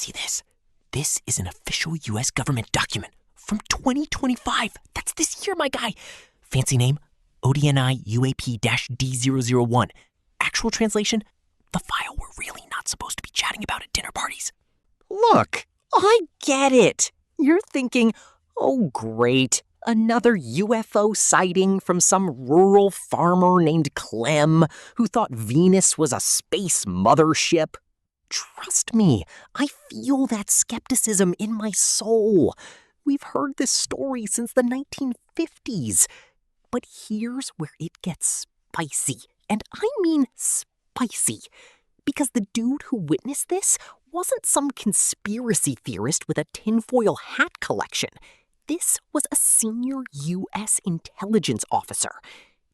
See this? This is an official U.S. government document from 2025. That's this year, my guy. Fancy name, ODNI UAP-D001. Actual translation, the file we're really not supposed to be chatting about at dinner parties. Look, I get it. You're thinking, oh great, another UFO sighting from some rural farmer named Clem who thought Venus was a space mothership. Trust me, I feel that skepticism in my soul. We've heard this story since the 1950s. But here's where it gets spicy, and I mean spicy. Because the dude who witnessed this wasn't some conspiracy theorist with a tinfoil hat collection. This was a senior U.S. intelligence officer.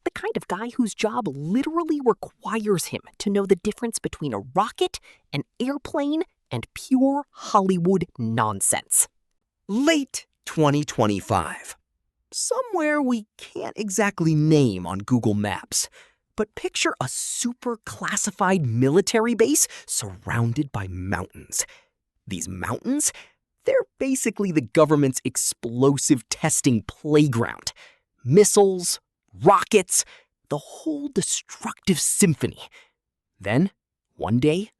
The kind of guy whose job literally requires him to know the difference between a rocket, an airplane, and pure Hollywood nonsense. Late 2025. Somewhere we can't exactly name on Google Maps. But picture a super classified military base surrounded by mountains. These mountains, they're basically the government's explosive testing playground. Missiles, rockets, the whole destructive symphony. Then, one day,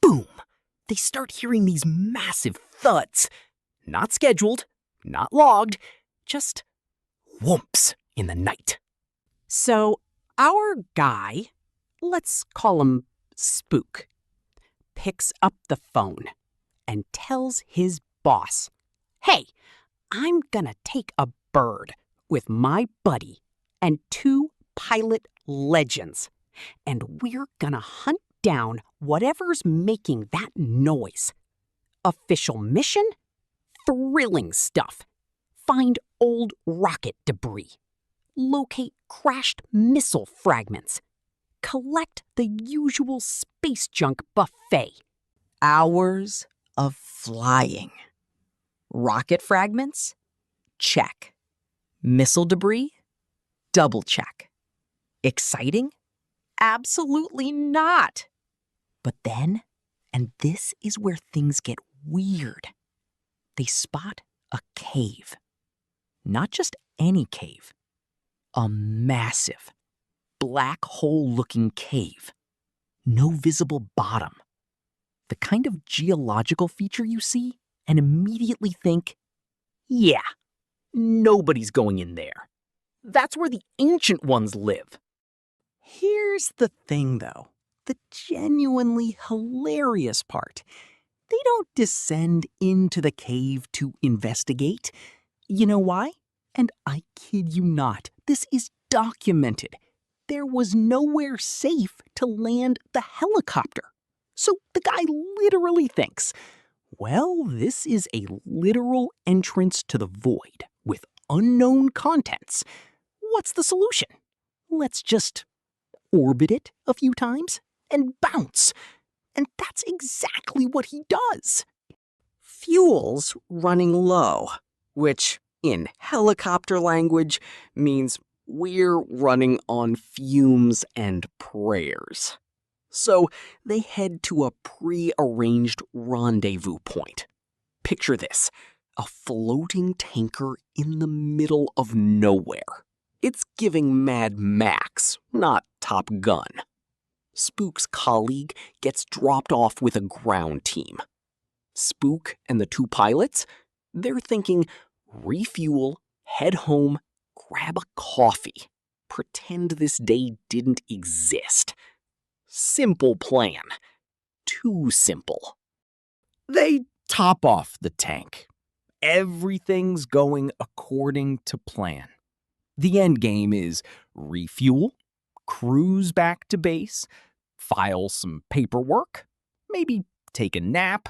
boom, they start hearing these massive thuds. Not scheduled, not logged, just whomps in the night. So, our guy, let's call him Spook, picks up the phone and tells his boss, hey, I'm gonna take a bird with my buddy and 2 pilot legends, and we're gonna hunt down whatever's making that noise. Official mission? Thrilling stuff. Find old rocket debris. Locate crashed missile fragments. Collect the usual space junk buffet. Hours of flying. Rocket fragments? Check. Missile debris? Double check. Exciting? Absolutely not. But then, and this is where things get weird, they spot a cave. Not just any cave. A massive, black hole-looking cave. No visible bottom. The kind of geological feature you see and immediately think, yeah, nobody's going in there. That's where the ancient ones live. Here's the thing, though. The genuinely hilarious part. They don't descend into the cave to investigate. You know why? And I kid you not, this is documented. There was nowhere safe to land the helicopter. So the guy literally thinks, well, this is a literal entrance to the void with unknown contents. What's the solution? Let's just orbit it a few times and bounce. And that's exactly what he does. Fuel's running low, which in helicopter language means we're running on fumes and prayers. So they head to a pre-arranged rendezvous point. Picture this, a floating tanker in the middle of nowhere. It's giving Mad Max, not Top Gun. Spook's colleague gets dropped off with a ground team. Spook and the 2 pilots, they're thinking refuel, head home, grab a coffee, pretend this day didn't exist. Simple plan. Too simple. They top off the tank. Everything's going according to plan. The end game is refuel, cruise back to base, file some paperwork, maybe take a nap,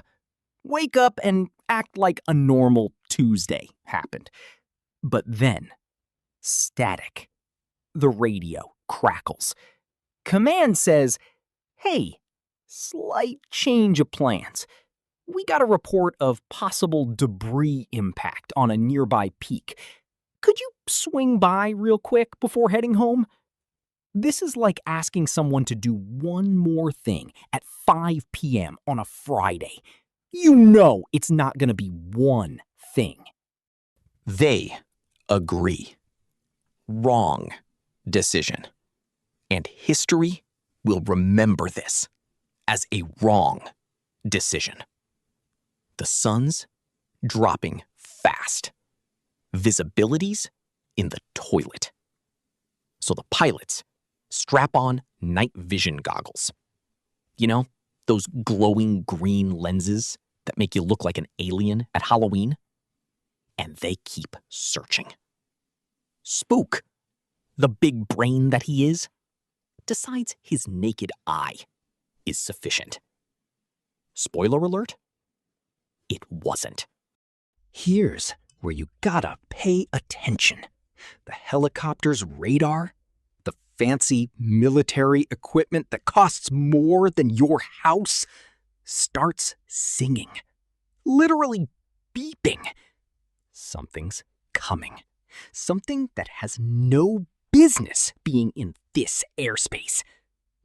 wake up and act like a normal Tuesday happened. But then, static. The radio crackles. Command says, hey, slight change of plans. We got a report of possible debris impact on a nearby peak. Could you swing by real quick before heading home? This is like asking someone to do one more thing at 5 p.m. on a Friday. You know it's not going to be one thing. They agree. Wrong decision. And history will remember this as a wrong decision. The sun's dropping fast. Visibility's in the toilet. So the pilots strap on night vision goggles. You know, those glowing green lenses that make you look like an alien at Halloween? And they keep searching. Spook, the big brain that he is, decides his naked eye is sufficient. Spoiler alert, it wasn't. Here's where you gotta pay attention. The helicopter's radar, the fancy military equipment that costs more than your house, starts singing, literally beeping. Something's coming. Something that has no business being in this airspace.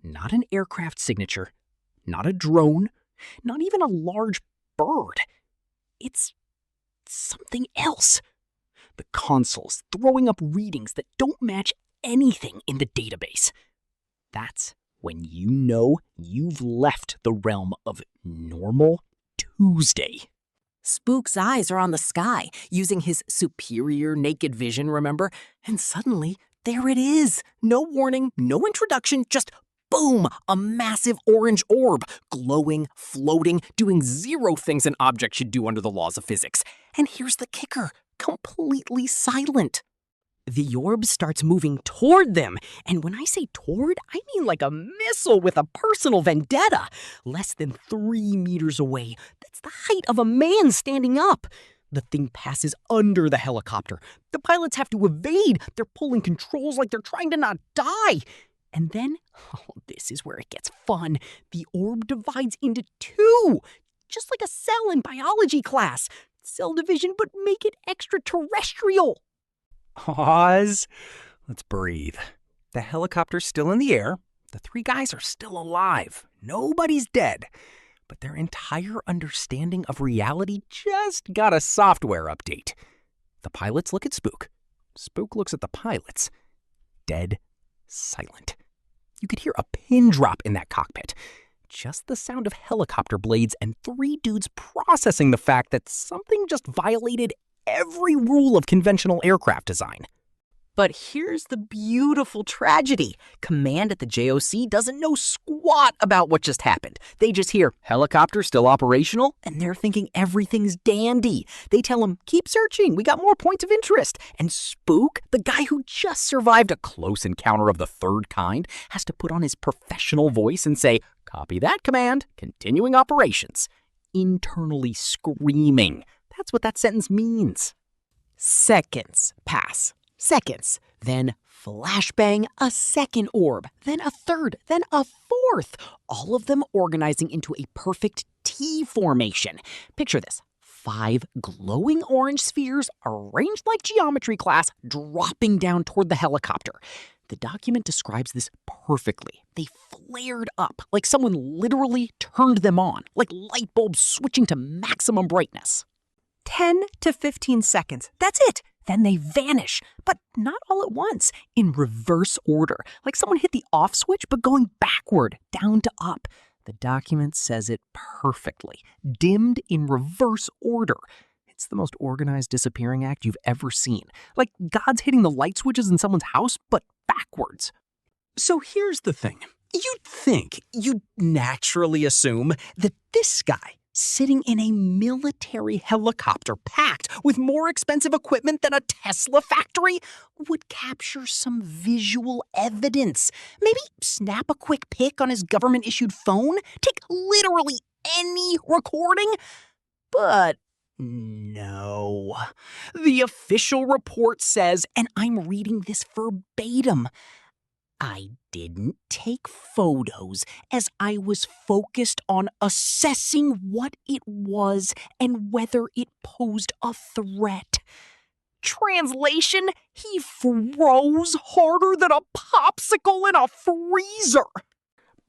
Not an aircraft signature, not a drone, not even a large bird. It's something else. The console's throwing up readings that don't match anything in the database. That's when you know you've left the realm of normal Tuesday. Spook's eyes are on the sky, using his superior naked vision, remember? And suddenly, there it is. No warning, no introduction, just boom, a massive orange orb, glowing, floating, doing zero things an object should do under the laws of physics. And here's the kicker, completely silent. The orb starts moving toward them, and when I say toward, I mean like a missile with a personal vendetta. Less than 3 meters away. That's the height of a man standing up. The thing passes under the helicopter. The pilots have to evade. They're pulling controls like they're trying to not die. And then, this is where it gets fun. The orb divides into 2, just like a cell in biology class. Cell division, but make it extraterrestrial. Pause. Let's breathe. The helicopter's still in the air. The 3 guys are still alive. Nobody's dead. But their entire understanding of reality just got a software update. The pilots look at Spook. Spook looks at the pilots. Dead silent. You could hear a pin drop in that cockpit. Just the sound of helicopter blades and 3 dudes processing the fact that something just violated every rule of conventional aircraft design. But here's the beautiful tragedy. Command at the JOC doesn't know squat about what just happened. They just hear, helicopter still operational, and they're thinking everything's dandy. They tell him, keep searching, we got more points of interest. And Spook, the guy who just survived a close encounter of the 3rd kind, has to put on his professional voice and say, copy that command, continuing operations. Internally screaming. That's what that sentence means. Seconds pass. Seconds. Then flashbang, a second orb. Then a 3rd. Then a 4th. All of them organizing into a perfect T formation. Picture this. 5 glowing orange spheres arranged like geometry class dropping down toward the helicopter. The document describes this perfectly. They flared up, like someone literally turned them on, like light bulbs switching to maximum brightness. 10 to 15 seconds. That's it. Then they vanish, but not all at once, in reverse order, like someone hit the off switch, but going backward, down to up. The document says it perfectly, dimmed in reverse order. It's the most organized disappearing act you've ever seen. Like God's hitting the light switches in someone's house, but backwards. So here's the thing. You'd naturally assume that this guy, sitting in a military helicopter packed with more expensive equipment than a Tesla factory, would capture some visual evidence. Maybe snap a quick pic on his government-issued phone, take literally any recording. But no. The official report says, and I'm reading this verbatim, I didn't take photos as I was focused on assessing what it was and whether it posed a threat. Translation, he froze harder than a popsicle in a freezer.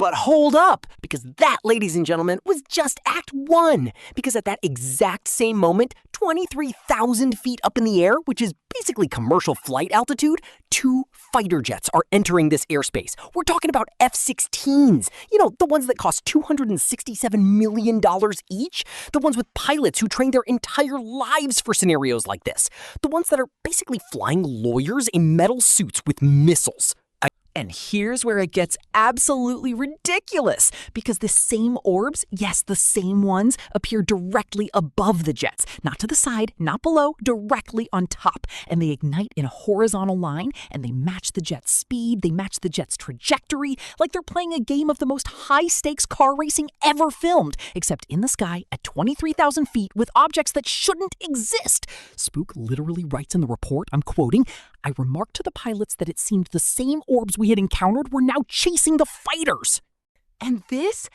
But hold up, because that, ladies and gentlemen, was just Act 1. Because at that exact same moment, 23,000 feet up in the air, which is basically commercial flight altitude, 2 fighter jets are entering this airspace. We're talking about F-16s. You know, the ones that cost $267 million each. The ones with pilots who train their entire lives for scenarios like this. The ones that are basically flying lawyers in metal suits with missiles. And here's where it gets absolutely ridiculous, because the same orbs, yes, the same ones, appear directly above the jets. Not to the side, not below, directly on top. And they ignite in a horizontal line, and they match the jet's speed, they match the jet's trajectory, like they're playing a game of the most high-stakes car racing ever filmed, except in the sky at 23,000 feet with objects that shouldn't exist. Spook literally writes in the report, I'm quoting, "I remarked to the pilots that it seemed the same orbs we had encountered were now chasing the fighters." And this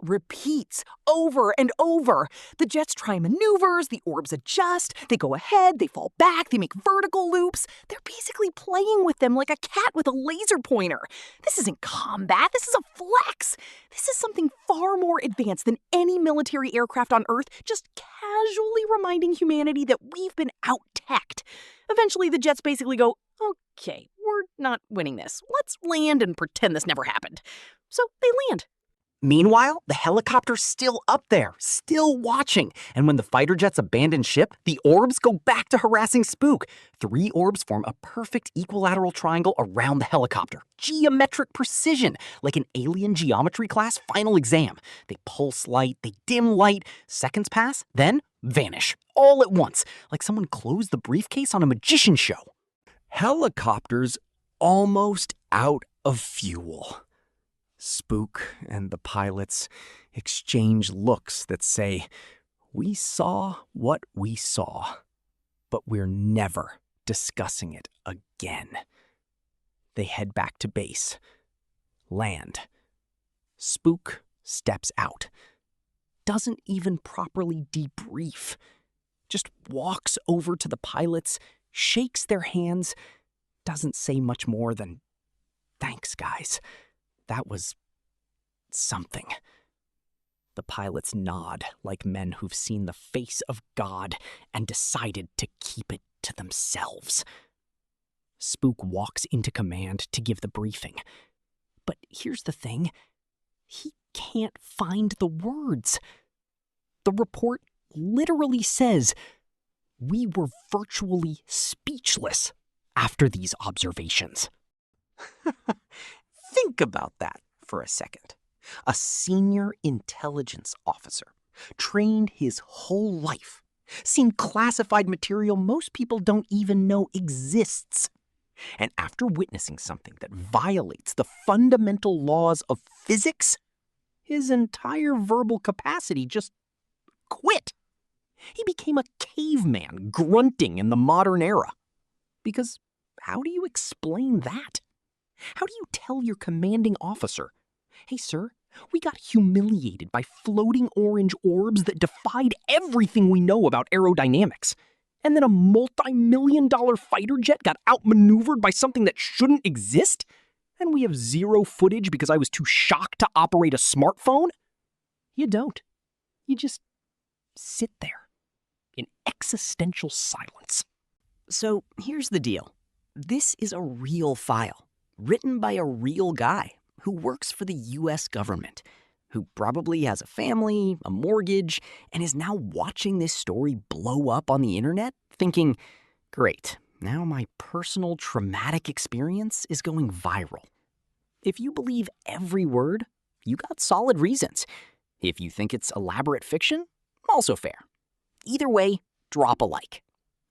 repeats over and over. The jets try maneuvers, the orbs adjust, they go ahead, they fall back, they make vertical loops. They're basically playing with them like a cat with a laser pointer. This isn't combat, this is a flex. This is something far more advanced than any military aircraft on Earth, just casually reminding humanity that we've been out-teched. Eventually, the jets basically go, okay, we're not winning this. Let's land and pretend this never happened. So they land. Meanwhile, the helicopter's still up there, still watching. And when the fighter jets abandon ship, the orbs go back to harassing Spook. 3 orbs form a perfect equilateral triangle around the helicopter. Geometric precision, like an alien geometry class final exam. They pulse light, they dim light, seconds pass, then vanish. All at once, like someone closed the briefcase on a magician show. Helicopter's almost out of fuel. Spook and the pilots exchange looks that say, "We saw what we saw, but we're never discussing it again." They head back to base. Land. Spook steps out. Doesn't even properly debrief. Just walks over to the pilots, shakes their hands, doesn't say much more than, "Thanks, guys. That was something." The pilots nod like men who've seen the face of God and decided to keep it to themselves. Spook walks into command to give the briefing. But here's the thing. He can't find the words. The report literally says, "We were virtually speechless after these observations." Think about that for a second. A senior intelligence officer, trained his whole life, seen classified material most people don't even know exists. And after witnessing something that violates the fundamental laws of physics, his entire verbal capacity just quit. He became a caveman grunting in the modern era. Because how do you explain that? How do you tell your commanding officer, "Hey, sir, we got humiliated by floating orange orbs that defied everything we know about aerodynamics, and then a multi-million-dollar fighter jet got outmaneuvered by something that shouldn't exist, and we have 0 footage because I was too shocked to operate a smartphone?" You don't. You just sit there in existential silence. So here's the deal. This is a real file, written by a real guy who works for the US government, who probably has a family, a mortgage, and is now watching this story blow up on the internet, thinking, great, now my personal traumatic experience is going viral. If you believe every word, you got solid reasons. If you think it's elaborate fiction, also fair. Either way, drop a like.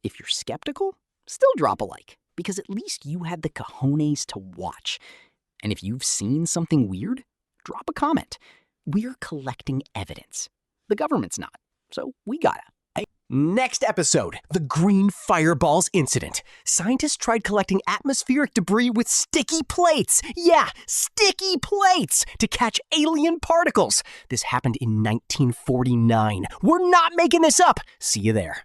If you're skeptical, still drop a like, because at least you had the cojones to watch. And if you've seen something weird, drop a comment. We're collecting evidence. The government's not, so we gotta. Next episode, the green fireballs incident. Scientists tried collecting atmospheric debris with sticky plates. Yeah, sticky plates to catch alien particles. This happened in 1949. We're not making this up. See you there.